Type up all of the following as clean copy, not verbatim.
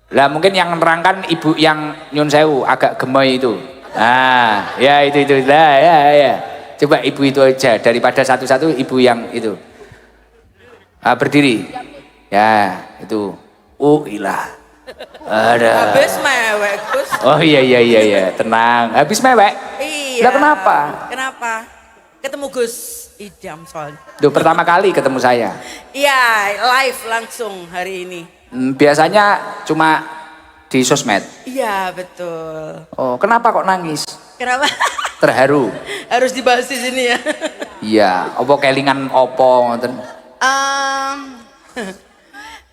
Lah mungkin yang nerangkan ibu yang nyun sewu agak gemoy itu. Ah, ya itu lah ya. Coba ibu itu aja daripada satu-satu ibu yang itu. Ah, berdiri. Ya, itu. Ilah. Ada. Habis mewek, Gus. Oh iya, tenang. Habis mewek? Iya. Lah kenapa? Kenapa? Ketemu Gus Idam soalnya. Duh, pertama kali ketemu saya. Iya, live langsung hari ini. Biasanya cuma di sosmed. Iya, betul. Oh, kenapa kok nangis? Kenapa? Terharu. Harus dibahas di sini ya. Iya, opo kelingan opo ngoten.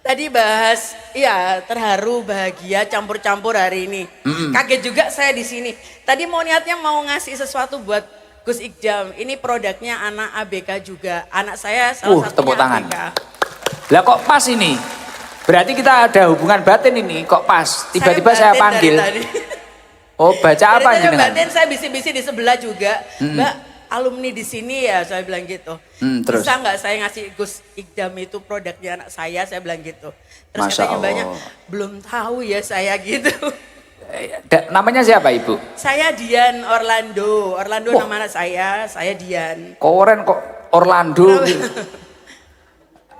Tadi bahas, iya terharu, bahagia, campur-campur hari ini. Kaget juga saya di sini. Tadi mau niatnya mau ngasih sesuatu buat Gus Ikdam. Ini produknya anak ABK juga. Anak saya salah satunya tepuk tangan. ABK. Lah kok pas ini? Berarti kita ada hubungan batin ini. Kok pas? Tiba-tiba saya batin panggil. dari tadi. Oh, baca apa Dari jenengan? batin saya bisi-bisi di sebelah juga. Mbak, alumni di sini ya, saya bilang gitu. Terus? Bisa nggak saya ngasih Gus Ikdam itu produknya anak saya bilang gitu. Terus Masya katanya Allah. banyak, belum tahu ya saya gitu. Namanya siapa ibu? Saya Dian Orlando. Orlando Wah. nama anak saya Dian. Koren kok Orlando.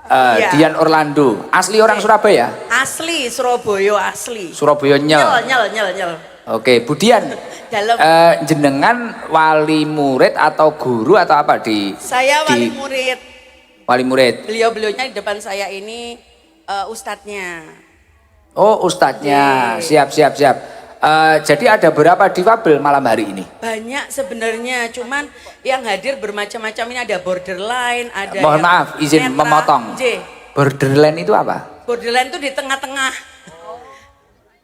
Iya. Dian Orlando. Asli orang Surabaya? Asli Surabaya asli. Surabaya nyel. Nyel. Oke, Bu Dian. Dalam. Jenengan wali murid atau guru atau apa di? Saya wali di- murid. Wali murid. Beliau-beliaunya di depan saya ini ustadznya. Oh, ustadznya. Iya. Siap. Jadi ada berapa difabel malam hari ini? Banyak sebenarnya, cuman yang hadir bermacam-macam ini ada borderline, ada Mohon yang maaf, izin netra. memotong. J. Borderline itu apa? Borderline itu di tengah-tengah.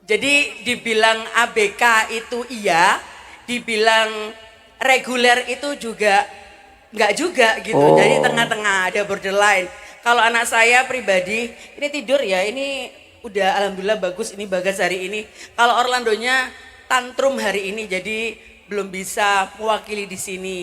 Jadi dibilang ABK itu iya, dibilang reguler itu juga enggak juga gitu. Oh. Jadi tengah-tengah ada borderline. Kalau anak saya pribadi, ini tidur ya, ini udah alhamdulillah bagus, ini Bagas hari ini. Kalau Orlandonya tantrum hari ini, jadi belum bisa mewakili di sini.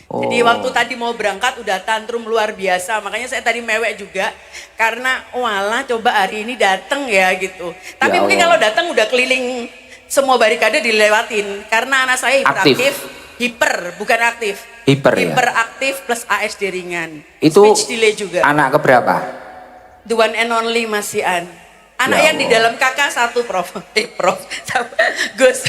Jadi waktu tadi mau berangkat udah tantrum luar biasa, makanya saya tadi mewek juga karena walah coba hari ini datang ya gitu. Tapi Ya mungkin Allah. kalau datang udah keliling semua barikade dilewatin karena anak saya hiperaktif, bukan aktif. Hiper ya? Hiperaktif plus ASD ringan. Itu Speech delay juga. anak keberapa? The one and only Mas Ian. Anak Ya yang di Allah. dalam kakak satu Prof. Prof. Gus.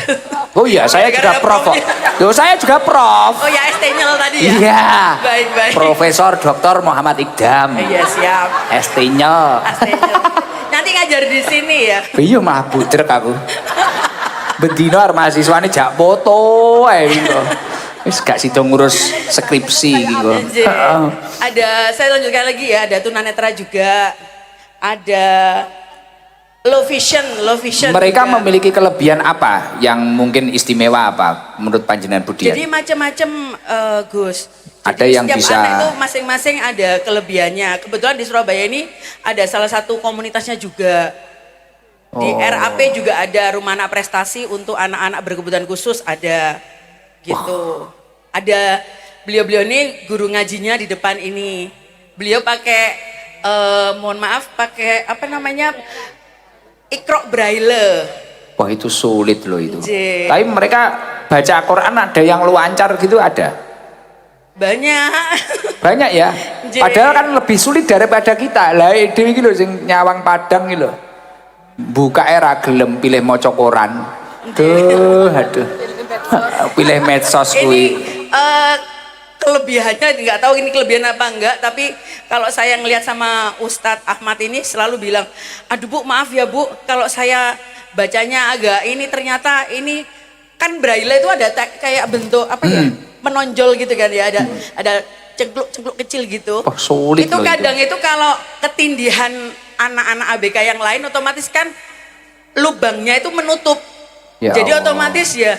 Oh iya, saya juga Gara-gara prof. profnya. Loh, saya juga prof. Oh ya ST-nya tadi ya? Iya. Baik. Profesor Dr. Muhammad Ikdam. Iya siap. ST-nya. ST-nya. Nanti ngajar di sini ya. Iya mah budrek aku. Bendino arep mahasiswane jak foto ae gitu. Wis gak sida ngurus skripsi gitu. Anjir. Ada, saya lanjutkan lagi ya, ada tunanetra juga. Ada low vision. Mereka juga. memiliki kelebihan apa yang mungkin istimewa apa menurut panjenengan Budian? Jadi macam-macam Gus. Ada Jadi yang setiap bisa- anak itu masing-masing ada kelebihannya. Kebetulan di Surabaya ini ada salah satu komunitasnya juga. Di Oh. RAP juga ada rumah anak prestasi untuk anak-anak berkebutuhan khusus ada gitu. Ada beliau-beliau ini guru ngajinya di depan ini. Beliau pakai mohon maaf pakai apa namanya? Iqra braille. Wah itu sulit loh itu. J. Tapi mereka baca Quran ada yang luancar gitu ada. Banyak. Banyak ya. J. Padahal kan lebih sulit daripada kita. Lah dewe iki lho sing nyawang Padang iki lho. Buka era gelem pilih maca Quran. Aduh. Pilih medsos Ini kuwi. kelebihannya nggak tahu ini kelebihan apa enggak, tapi kalau saya ngelihat sama Ustadz Ahmad ini selalu bilang, aduh Bu maaf ya Bu kalau saya bacanya agak ini ternyata ini kan braille itu ada kayak bentuk apa ya menonjol gitu kan ya, ada cengkluk kecil gitu. Wah, sulit Itu loh kadang itu kalau ketindihan anak-anak ABK yang lain otomatis kan lubangnya itu menutup. Ya Jadi Allah. otomatis ya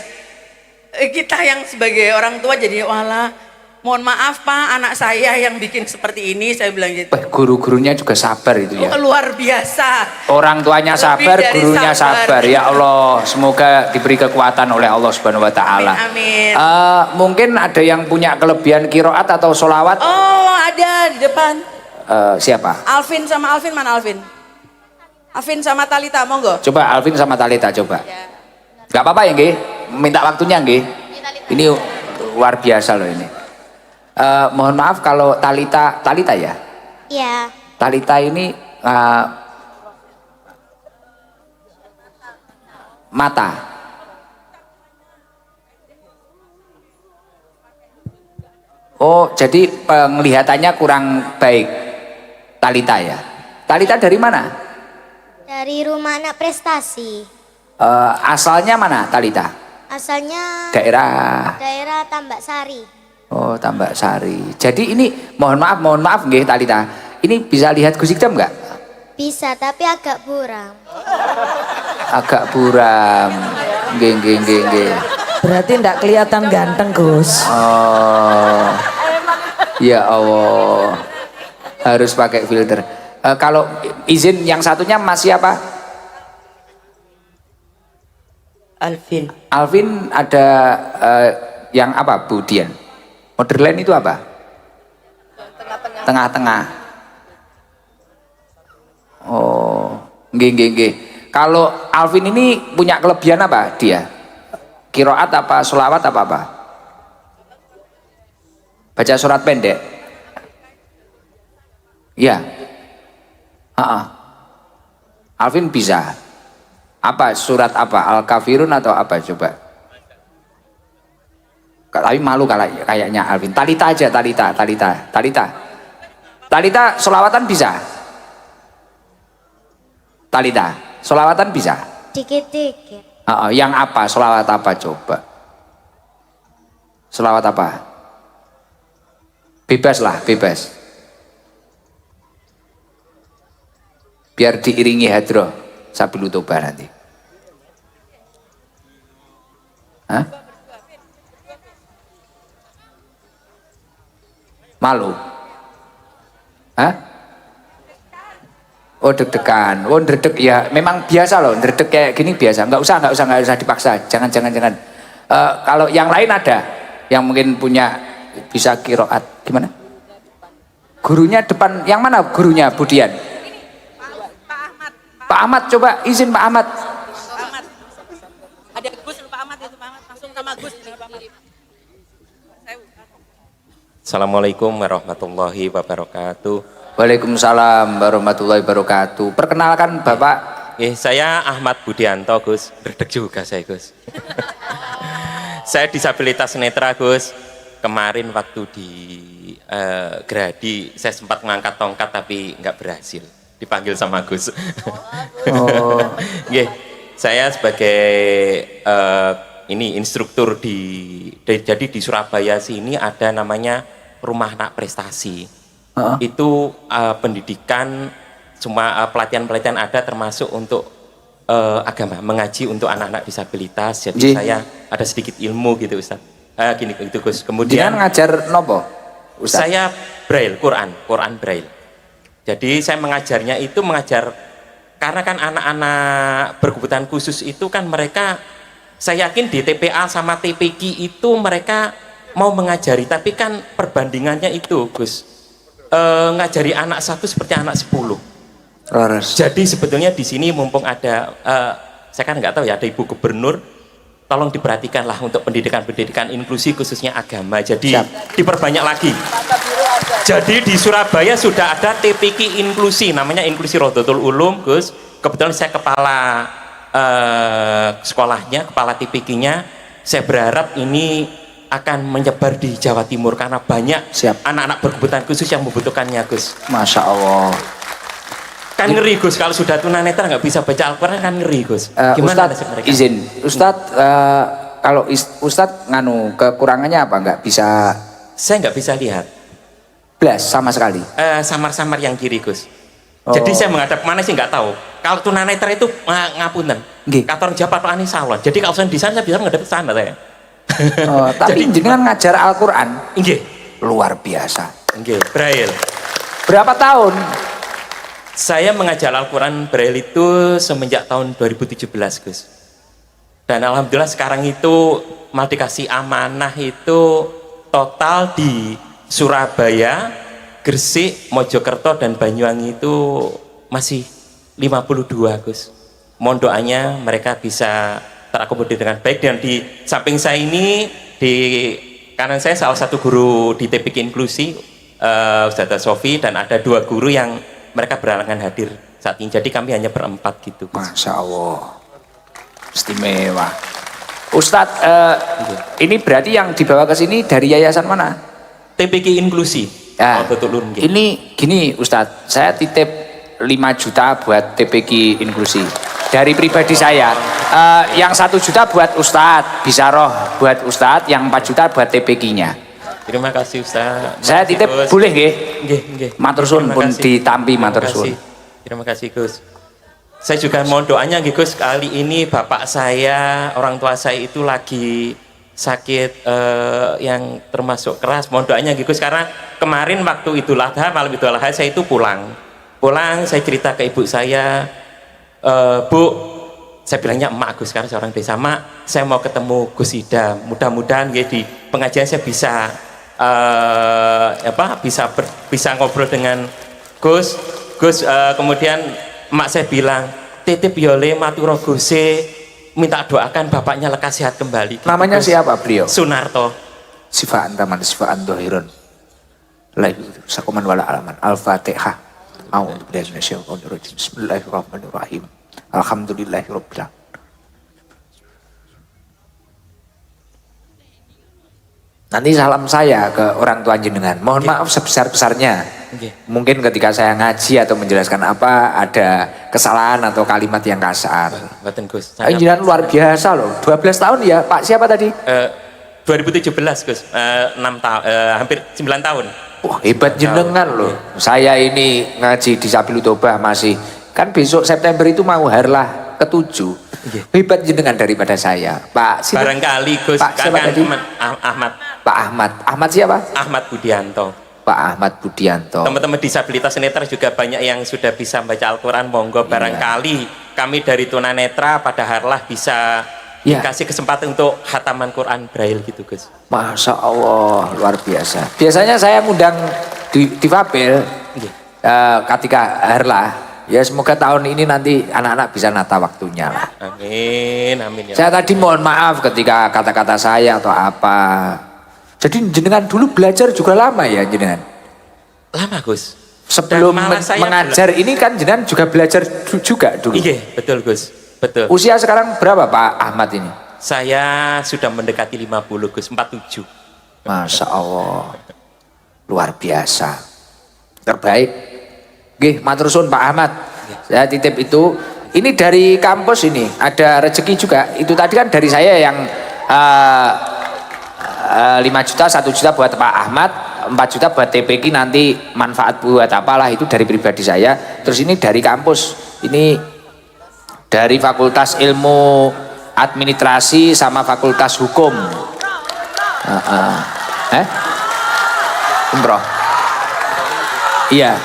kita yang sebagai orang tua jadi walah mohon maaf Pak anak saya yang bikin seperti ini saya bilang gitu. Wah, guru-gurunya juga sabar itu ya. Oh, luar biasa. Orang tuanya Lebih sabar, dari gurunya sabar. sabar. Ya Allah, semoga diberi kekuatan oleh Allah Subhanahu wa taala. Amin. Mungkin ada yang punya kelebihan kiroat atau solawat? Oh ada di depan. Siapa? Alvin sama Alvin mana Alvin? Afin sama Talita, monggo. Coba Alvin sama Talita coba. Ya. Gak apa-apa ya nggih. Minta waktunya nggih. Ini luar biasa loh ini. Mohon maaf kalau Talita ya. Iya. Talita ini mata. Oh, jadi penglihatannya kurang baik. Talita ya. Talita dari mana? Dari Rumah Anak Prestasi. Asalnya mana Talita? Asalnya Daerah. daerah Tambak Sari. Oh, Tambak Sari. Jadi ini mohon maaf nggih Talita. Ini bisa lihat Gus Ikdam nggak? Bisa, tapi agak buram. Agak buram. Nggih. Berarti ndak kelihatan ganteng, Gus. Oh. Ya Allah. Harus pakai filter. Kalau izin yang satunya masih apa? Alvin. Alvin ada yang apa Bu Dian? Borderline itu apa? Tengah-tengah. Oh, nggih. Kalau Alvin ini punya kelebihan apa dia? Qiraat apa sholawat apa? Baca surat pendek. Ya. Alvin bisa. Apa surat apa? Al-Kafirun atau apa coba? Tapi malu kayaknya Alvin. Talita aja, Talita sholawatan bisa? Talita, sholawatan bisa? Dikit-dikit. Yang apa? Sholawat apa coba? Sholawat apa? Bebas. Biar diiringi hadroh Sabilu Toba nanti. Hah? Malu? Hah? Oh deg-degan, dredeg ya memang biasa loh, dredeg kayak gini biasa, nggak usah dipaksa, jangan. Kalau yang lain ada, yang mungkin punya bisa kiroat, gimana? Gurunya depan, yang mana gurunya Budian? Pak Ahmad, coba izin Pak Ahmad. Ada Gus, Pak Ahmad itu Pak Ahmad, langsung sama Gus. Assalamualaikum warahmatullahi wabarakatuh. Waalaikumsalam warahmatullahi wabarakatuh. Perkenalkan Bapak. Saya Ahmad Budianto, Gus. Berdek juga saya, Gus. Saya disabilitas netra, Gus. Kemarin waktu di Gradi, saya sempat mengangkat tongkat tapi nggak berhasil. Dipanggil sama Gus. Oh. Saya sebagai instruktur jadi di Surabaya sini ada namanya Rumah Anak Prestasi. Itu pendidikan semua pelatihan ada termasuk untuk agama, mengaji untuk anak-anak disabilitas. Jadi saya ada sedikit ilmu gitu Ustaz. Gini itu Gus. Kemudian ngajar nopo? Ustaz? Saya Braille, Quran Braille. Jadi saya mengajarnya itu karena kan anak-anak berkebutuhan khusus itu kan mereka, saya yakin di TPA sama TPQ itu mereka mau mengajari, tapi kan perbandingannya itu Gus, ngajari anak 1 seperti anak 10. Jadi sebetulnya di sini mumpung ada, saya kan nggak tahu ya, ada Ibu Gubernur, tolong diperhatikanlah untuk pendidikan inklusi khususnya agama. Jadi diperbanyak lagi. Jadi di Surabaya sudah ada TPQ inklusi, namanya Inklusi Rodotul Ulum, Gus. Kebetulan saya kepala sekolahnya, kepala TPQ-nya. Saya berharap ini akan menyebar di Jawa Timur karena banyak anak-anak berkebutuhan khusus yang membutuhkannya, Gus. Masya Allah. Kan ngeri, Gus, kalau sudah tunanetra nggak bisa baca Al-Quran kan ngeri, Gus. Gimana Ustadz, izin, Ustadz, kalau Ustadz nganu kekurangannya apa? Nggak bisa? Saya nggak bisa lihat. Belas sama sekali. Samar-samar yang kiri, Gus. Jadi saya menghadap mana sih nggak tahu. Kalau tunanetra itu ngapunten. Kata orang Jawa Pak Ani Salon. Jadi kalau saya di sana saya bisa menghadap ke sana saya. Tapi jenengan ngajar Al-Quran. Nggih. Luar biasa. Nggih, Braille. Berapa tahun? Saya mengajar Al-Quran Braille itu semenjak tahun 2017, Gus. Dan alhamdulillah sekarang itu malah dikasih amanah itu total di Surabaya, Gresik, Mojokerto dan Banyuwangi itu masih 52 Gus. Mohon doanya mereka bisa terakomodir dengan baik. Dan di samping saya ini, di kanan saya salah satu guru di TPK Inklusi, Ustazah Sofi, dan ada 2 guru yang mereka berhalangan hadir saat ini. Jadi kami hanya berempat gitu. Masya Allah, istimewa. Ustadz, ini berarti yang dibawa ke sini dari yayasan mana? TPK Inklusi. Ya, betul. ini gini Ustadz, saya titip 5 juta buat TPK Inklusi dari pribadi saya. Yang 1 juta buat Ustadz Bisaroh, buat Ustadz, yang 4 juta buat TPK-nya. Terima kasih Ustaz. Saya titip, Gus. boleh nggih? Nggih. Matur suwun pun ditampi matur suwun. Terima kasih Gus. Saya juga mohon doanya nggih Gus, kali ini bapak saya, orang tua saya itu lagi sakit yang termasuk keras. Mohon doanya nggih Gus, karena kemarin waktu Idul Adha, malam Idul Adha saya itu pulang saya cerita ke ibu saya, Bu, saya bilangnya emak Gus, karena seorang desa, Mak, saya mau ketemu Gus Ida, mudah-mudahan ya di pengajian saya bisa bisa ngobrol dengan Gus. Kemudian emak saya bilang, titip yole maturo Guse, minta doakan bapaknya lekas sehat kembali. Namanya Gus siapa beliau? Sunarto. Sifaan taman, sifaan dohirun. Sakuman wala alaman. Al-Fatihah. Bismillahirrahmanirrahim. Alhamdulillahirabbil alamin. Nanti salam saya ke orang tua jenengan. Mohon maaf sebesar-besarnya. Mungkin ketika saya ngaji atau menjelaskan apa ada kesalahan atau kalimat yang kasar. Batin Gus. Jenengan luar biasa loh. 12 tahun ya, Pak siapa tadi? 2017 Gus. 6 tahun, hampir 9 tahun. Wah, hebat jenengan loh. Saya ini ngaji di Sabilul Tobah masih, kan besok September itu mau harlah ke-7. Hebat jenengan daripada saya. Pak siapa? Barangkali Gus, Pak siapa tadi? Ahmad. Pak Ahmad. Ahmad siapa? Ahmad Budianto. Pak Ahmad Budianto. Teman-teman disabilitas netra juga banyak yang sudah bisa membaca Al-Quran. Monggo barangkali kami dari tunanetra pada harlah bisa dikasih kesempatan untuk khataman Quran Braille gitu Gus. Masya Allah, luar biasa. Biasanya saya ngundang di Fabel ketika harlah. Ya semoga tahun ini nanti anak-anak bisa nata waktunya lah. Amin ya. Saya tadi mohon maaf ketika kata-kata saya atau apa. Jadi jenengan dulu belajar juga lama ya jenengan? Lama Gus. Sebelum mengajar ini kan jenengan juga belajar juga dulu? Iya betul Gus, betul. Usia sekarang berapa Pak Ahmad ini? Saya sudah mendekati 50 Gus, 47. Masya Allah, luar biasa, terbaik. Nggih, matur suwun Pak Ahmad. Saya titip itu. Ini dari kampus ini ada rezeki juga. Itu tadi kan dari saya yang 5 juta, 1 juta buat Pak Ahmad, 4 juta buat TPK, nanti manfaat buat apalah itu dari pribadi saya. Terus ini dari kampus, ini dari Fakultas Ilmu Administrasi sama Fakultas Hukum. Umroh. Iya.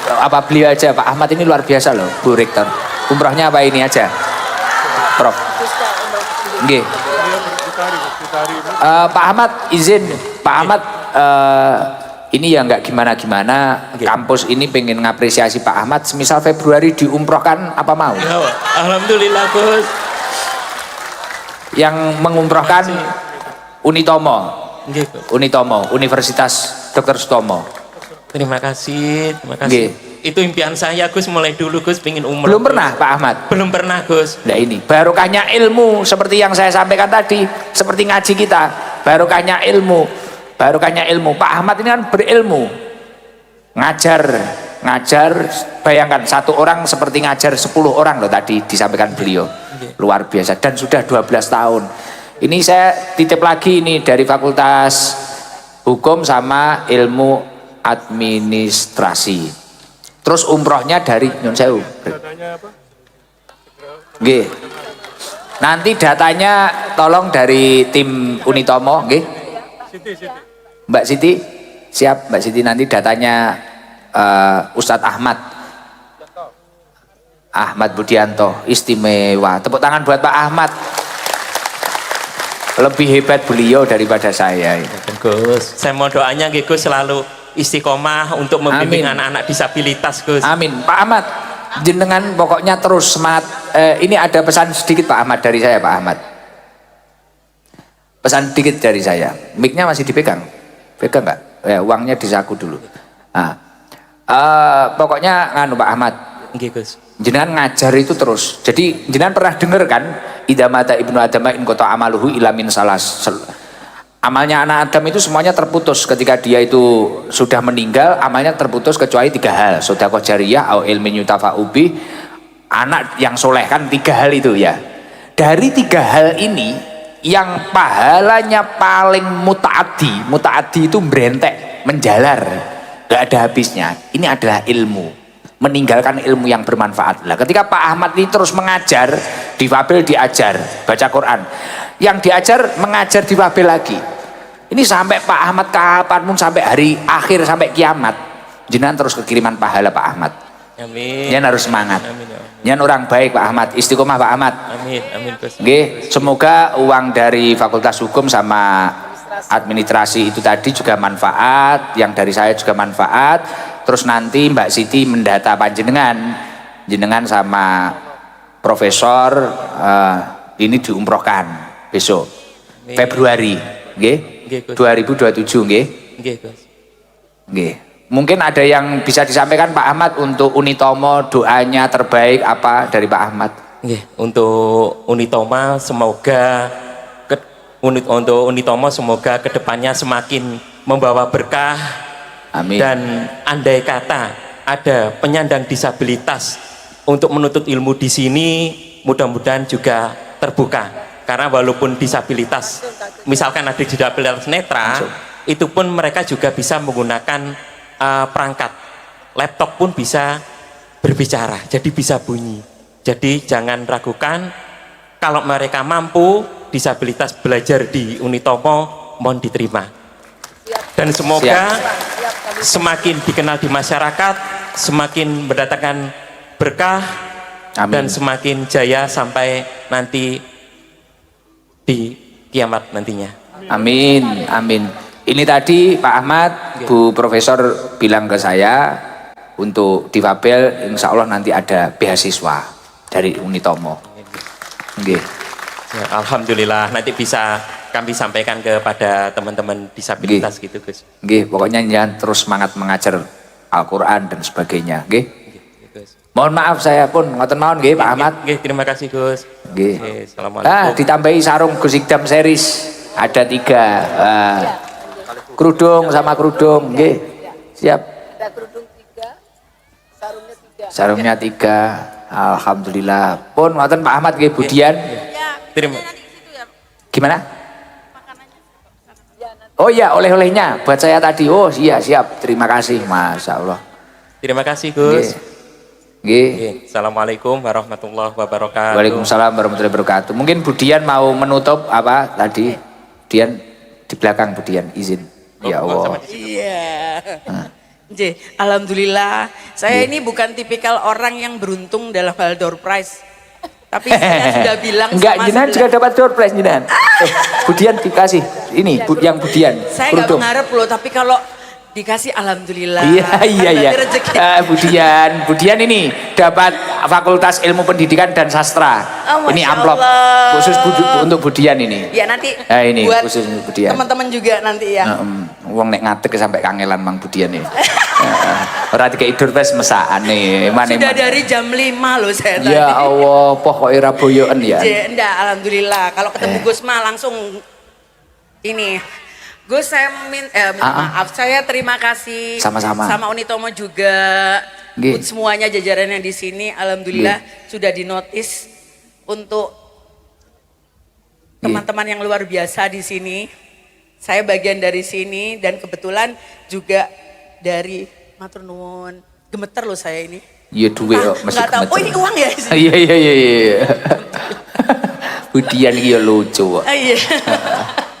Apa beliau aja, Pak Ahmad ini luar biasa loh, Bu Rektor. Umrohnya apa ini aja, Prof? Nggih. Pak Ahmad izin, Pak Ahmad ini ya nggak gimana-gimana, kampus ini pengen ngapresiasi Pak Ahmad, semisal Februari diumrohkan apa mau? Ya, alhamdulillah Gus. Yang mengumrohkan Unitomo, Unitomo, Universitas Dr. Sutomo. Terima kasih. Itu impian saya Gus, mulai dulu Gus pengen umroh. Belum pernah Pak Ahmad? Belum pernah Gus. Nah ini barokahnya ilmu, seperti yang saya sampaikan tadi, seperti ngaji kita, barokahnya ilmu. Pak Ahmad ini kan berilmu, ngajar, bayangkan 1 orang seperti ngajar 10 orang loh tadi disampaikan beliau, luar biasa, dan sudah 12 tahun. Ini saya titip lagi ini dari Fakultas Hukum sama Ilmu Administrasi. Terus umrohnya dari Nyun Sewu. Nggih. Nanti datanya tolong dari tim Unitomo, nggih. Mbak Siti, siap Mbak Siti, nanti datanya Ustadz Ahmad Budianto, istimewa. Tepuk tangan buat Pak Ahmad. Lebih hebat beliau daripada saya. Gus, saya mau doanya Gus selalu istiqomah untuk membimbing anak-anak disabilitas Gus. Amin. Pak Ahmad, jenengan pokoknya terus semangat. Ini ada pesan sedikit Pak Ahmad dari saya, Pak Ahmad. Pesan sedikit dari saya. Mic-nya masih dipegang? Pegang nggak? Ya, uangnya disaku dulu. Nah, pokoknya nganu Pak Ahmad. Nggih, Gus. Jenengan ngajar itu terus. Jadi jenengan pernah dengar kan? Idza mata ibnu adama in qata amaluhu illa min salas. Amalnya anak Adam itu semuanya terputus ketika dia itu sudah meninggal, amalnya terputus kecuali 3 hal. Sedekah jariyah au ilmin yutafa'u bih, anak yang soleh, kan 3 hal itu ya. Dari 3 hal ini yang pahalanya paling mutaaddi itu berentek, menjalar, gak ada habisnya. Ini adalah ilmu, meninggalkan ilmu yang bermanfaat. Lah ketika Pak Ahmad ini terus mengajar, difabel diajar, baca Quran, yang diajar mengajar difabel lagi. Ini sampai Pak Ahmad kapanpun, sampai hari akhir, sampai kiamat, jenengan terus kekiriman pahala Pak Ahmad. Amin. Jangan harus semangat. Amin, ya. Jangan orang baik Pak Ahmad, istiqomah Pak Ahmad. Amin, amin Gus. Oke, semoga uang dari Fakultas Hukum sama administrasi itu tadi juga manfaat, yang dari saya juga manfaat. Terus nanti Mbak Siti mendata panjenengan, jenengan sama Profesor ini diumrohkan besok Februari, nggih? 2027, nggih? Nggih, Gus. Nggih. Mungkin ada yang bisa disampaikan Pak Ahmad untuk Unitomo, doanya terbaik apa dari Pak Ahmad? Nggih, untuk Unitoma semoga untuk Unitomo semoga kedepannya semakin membawa berkah. Amin. Dan andai kata ada penyandang disabilitas untuk menuntut ilmu di sini, mudah-mudahan juga terbuka. Karena walaupun disabilitas, misalkan ada disabilitas netra, itu pun mereka juga bisa menggunakan perangkat laptop, pun bisa berbicara, jadi bisa bunyi. Jadi jangan ragukan, kalau mereka mampu disabilitas belajar di Unitomo, mohon diterima. Dan semoga semakin dikenal di masyarakat, semakin mendatangkan berkah. Amin. Dan semakin jaya sampai nanti di kiamat nantinya. Amin, amin. Ini tadi Pak Ahmad, Bu Profesor bilang ke saya untuk difabel, insya Allah nanti ada beasiswa dari Unitomo. Nggih. Ya, alhamdulillah, nanti bisa kami sampaikan kepada teman-teman disabilitas. Nggih. Gitu Gus. Nggih, pokoknya jangan terus semangat mengajar Al-Quran dan sebagainya. Nggih. Mohon maaf saya pun ngoten mawon nggih Pak Ahmad. Nggih, terima kasih Gus. Nggih. Assalamualaikum. Ditambahi sarung Gus Ikdam series ada 3. Kerudung sama kerudung, nggih. Siap. Ada kerudung 3, sarungnya 3. Sarungnya 3. Alhamdulillah. Pun ngoten Pak Ahmad nggih Budian. Terima. Gimana? Oh iya, oleh-olehnya buat saya tadi. Oh iya, siap. Terima kasih, Masya Allah. Terima kasih Gus. Nggih. Assalamualaikum warahmatullahi wabarakatuh. Waalaikumsalam warahmatullahi wabarakatuh. Mungkin Budian mau menutup apa tadi? Budian di belakang, Budian izin. Ya Allah. Iya. Alhamdulillah. Saya ini bukan tipikal orang yang beruntung dalam hal door prize. Tapi saya sudah bilang enggak, sama jenengan juga dapat door prize jenengan. Budian dikasih. Ini yang Budian. Saya nggak mengharap loh, tapi kalau dikasih alhamdulillah. Iya. Budian ini dapat Fakultas Ilmu Pendidikan dan Sastra. Oh, ini amplop khusus untuk Budian ini. Ya nanti ini buat khusus untuk Budian. Teman-teman juga nanti ya. Wong nek ngadeg sampai kangelan Mang Budian ini. Ora dikei door prize mesakane. Sudah dari jam 5 loh saya tadi. Ya Allah, pokoke ra boyoken ya. Enggak, alhamdulillah. Kalau ketemu Gus mah langsung ini. Gus, saya minta maaf, saya terima kasih sama-sama sama Unitomo juga, semuanya jajaran yang di sini, alhamdulillah sudah dinotis untuk teman-teman yang luar biasa di sini. Saya bagian dari sini dan kebetulan juga dari matur nuwun. Gemeter loh saya ini. Iya duwe kok mesti gemeter. Oh ini uang ya? Iya. Budian iki ya lucu kok. Iya.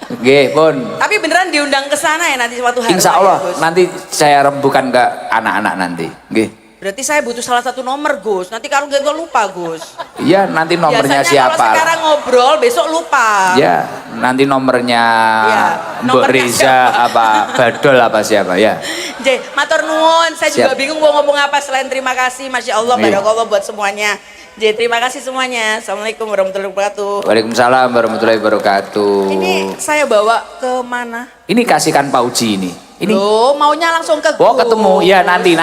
Nggih, pun. Tapi beneran diundang ke sana ya nanti suatu hari. Insya Allah ya, nanti saya rembukan ke anak-anak nanti. Nggih. Berarti saya butuh salah satu nomor Gus. Nanti kalau nggak lupa Gus. Iya, nanti nomornya biasanya siapa? Kalau sekarang ngobrol besok lupa. Ya. nanti nomornya Iya, Mbok nomornya Riza siapa? apa Badol apa siapa ya. J, matur nuwun. Saya juga Siap. bingung mau ngomong apa selain terima kasih. Masya Allah, Iya. barakallah buat semuanya. J, terima kasih semuanya. Assalamualaikum warahmatullahi wabarakatuh. Waalaikumsalam warahmatullahi wabarakatuh. Ini saya bawa ke mana? Ini kasihkan Pak Uji ini. Ini. Loh, maunya langsung ke Oh Gus. ketemu ya nanti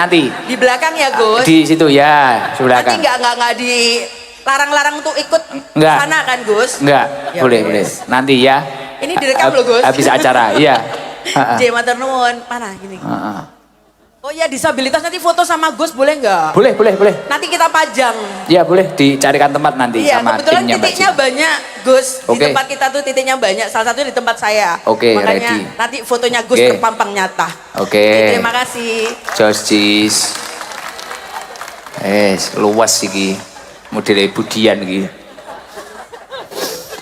Di belakang ya Gus. di situ ya sebelah Nanti kan. nggak di larang-larang untuk ikut Nggak. sana kan Gus? Enggak, Ya, boleh wes. boleh. Nanti ya. Ini direkam loh, Gus. Habis acara, iya. J, matur nuwun. Mana gini? Heeh. Oh ya, disabilitas nanti foto sama Gus boleh nggak? Boleh, boleh, boleh. Nanti kita pajang. Ya boleh dicarikan tempat nanti Iya, sama kebetulan timnya Mbak titiknya Cina. banyak, Gus. Di Oke. tempat kita tuh titiknya banyak. Salah satu di tempat saya. Oke, Makanya ready. nanti fotonya Gus Oke. terpampang nyata. Oke. Terima kasih. Jos Cis. Luas iki. Model Budian iki.